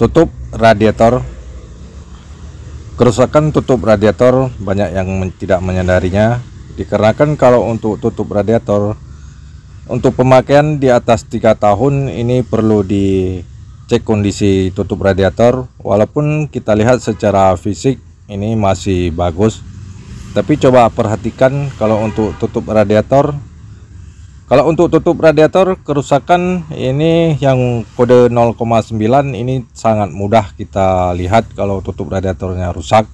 Tutup radiator. Kerusakan tutup radiator banyak yang tidak menyadarinya, dikarenakan kalau untuk tutup radiator untuk pemakaian di atas 3 tahun ini perlu dicek kondisi tutup radiator. Walaupun kita lihat secara fisik ini masih bagus, tapi coba perhatikan kalau untuk tutup radiator. Kalau untuk tutup radiator kerusakan ini yang kode 0,9 ini sangat mudah kita lihat kalau tutup radiatornya rusak.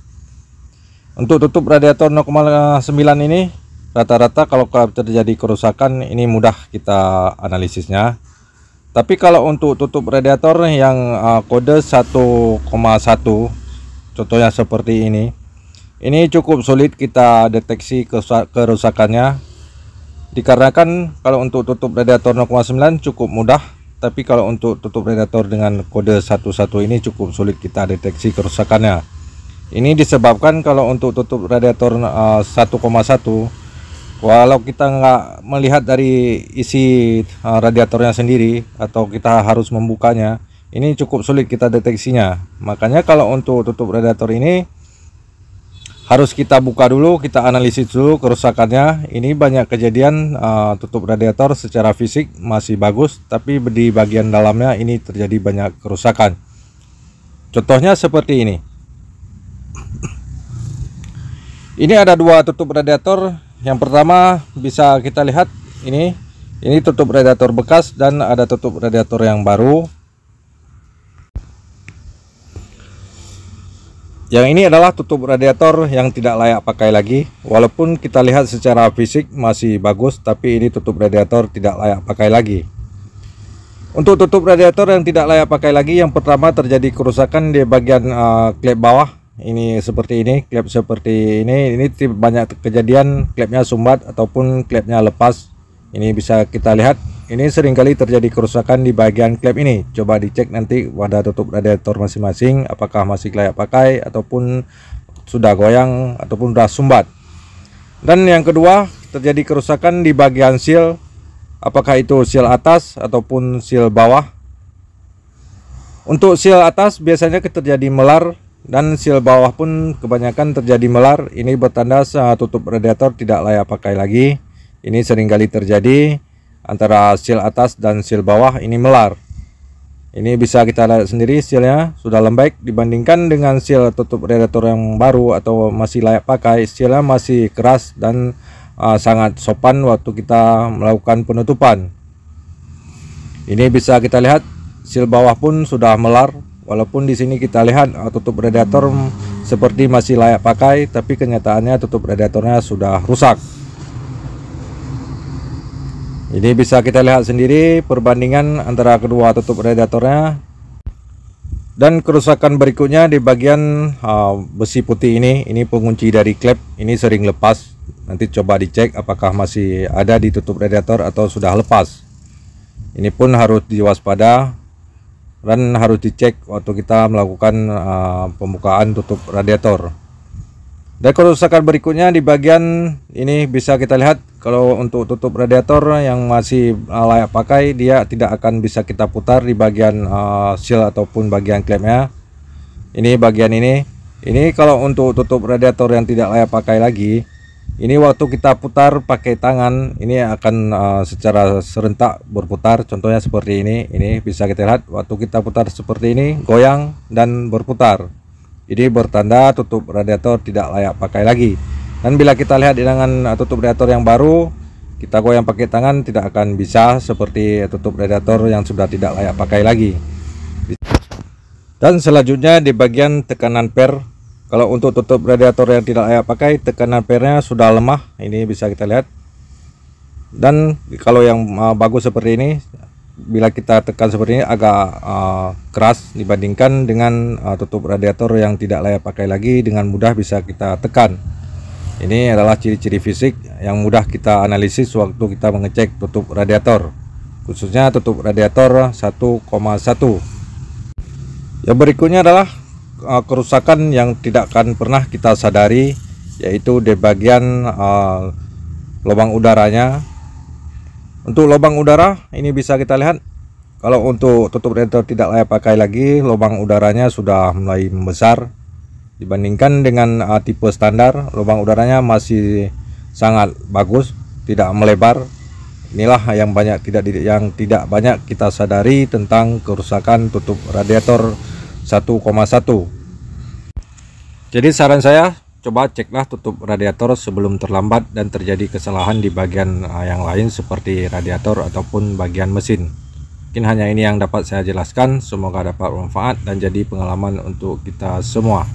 Untuk tutup radiator 0,9 ini rata-rata kalau terjadi kerusakan ini mudah kita analisisnya. Tapi kalau untuk tutup radiator yang kode 1,1, contohnya seperti ini cukup sulit kita deteksi kerusakannya. Dikarenakan kalau untuk tutup radiator 0,9 cukup mudah, tapi kalau untuk tutup radiator dengan kode 11 ini cukup sulit kita deteksi kerusakannya. Ini disebabkan kalau untuk tutup radiator 1,1, walau kita nggak melihat dari isi radiatornya sendiri atau kita harus membukanya, ini cukup sulit kita deteksinya. Makanya kalau untuk tutup radiator ini harus kita buka dulu, kita analisis dulu kerusakannya. Ini banyak kejadian tutup radiator secara fisik masih bagus, tapi di bagian dalamnya ini terjadi banyak kerusakan. Contohnya seperti ini. Ini ada dua tutup radiator. Yang pertama bisa kita lihat ini tutup radiator bekas dan ada tutup radiator yang baru. Yang ini adalah tutup radiator yang tidak layak pakai lagi. Walaupun kita lihat secara fisik masih bagus, tapi ini tutup radiator tidak layak pakai lagi. Untuk tutup radiator yang tidak layak pakai lagi, yang pertama terjadi kerusakan di bagian klep bawah. Ini seperti ini, klep seperti ini banyak kejadian klepnya sumbat ataupun klepnya lepas. Ini bisa kita lihat. Ini seringkali terjadi kerusakan di bagian klep ini. Coba dicek nanti pada tutup radiator masing-masing apakah masih layak pakai ataupun sudah goyang ataupun sudah sumbat. Dan yang kedua, terjadi kerusakan di bagian seal, apakah itu seal atas ataupun seal bawah. Untuk seal atas biasanya terjadi melar dan seal bawah pun kebanyakan terjadi melar. Ini bertanda tutup radiator tidak layak pakai lagi. Ini seringkali terjadi antara seal atas dan seal bawah ini melar. Ini bisa kita lihat sendiri, sealnya sudah lembek dibandingkan dengan seal tutup radiator yang baru atau masih layak pakai. Sealnya masih keras dan sangat sopan waktu kita melakukan penutupan. Ini bisa kita lihat seal bawah pun sudah melar. Walaupun di sini kita lihat tutup radiator seperti masih layak pakai, tapi kenyataannya tutup radiatornya sudah rusak. Ini bisa kita lihat sendiri perbandingan antara kedua tutup radiatornya. Dan kerusakan berikutnya di bagian besi putih ini pengunci dari klep ini sering lepas. Nanti coba dicek apakah masih ada di tutup radiator atau sudah lepas. Ini pun harus diwaspada dan harus dicek waktu kita melakukan pembukaan tutup radiator. Dan kerusakan berikutnya di bagian ini bisa kita lihat kalau untuk tutup radiator yang masih layak pakai, dia tidak akan bisa kita putar di bagian seal ataupun bagian klepnya. Ini bagian ini kalau untuk tutup radiator yang tidak layak pakai lagi, ini waktu kita putar pakai tangan ini akan secara serentak berputar. Contohnya seperti ini bisa kita lihat waktu kita putar seperti ini goyang dan berputar. Ini bertanda tutup radiator tidak layak pakai lagi. Dan bila kita lihat dengan tutup radiator yang baru, kita goyang pakai tangan tidak akan bisa seperti tutup radiator yang sudah tidak layak pakai lagi. Dan selanjutnya di bagian tekanan per. Kalau untuk tutup radiator yang tidak layak pakai, tekanan pernya sudah lemah. Ini bisa kita lihat. Dan kalau yang bagus seperti ini, bila kita tekan seperti ini agak keras dibandingkan dengan tutup radiator yang tidak layak pakai lagi, dengan mudah bisa kita tekan. Ini adalah ciri-ciri fisik yang mudah kita analisis waktu kita mengecek tutup radiator, khususnya tutup radiator 1,1. Yang berikutnya adalah kerusakan yang tidak akan pernah kita sadari, yaitu di bagian lubang udaranya. Untuk lubang udara ini bisa kita lihat Kalau untuk tutup radiator tidak layak pakai lagi, lubang udaranya sudah mulai membesar. Dibandingkan dengan tipe standar, lubang udaranya masih sangat bagus, tidak melebar. Inilah yang tidak banyak kita sadari tentang kerusakan tutup radiator 1,1. Jadi saran saya, coba ceklah tutup radiator sebelum terlambat dan terjadi kesalahan di bagian yang lain seperti radiator ataupun bagian mesin. Mungkin hanya ini yang dapat saya jelaskan, semoga dapat bermanfaat dan jadi pengalaman untuk kita semua.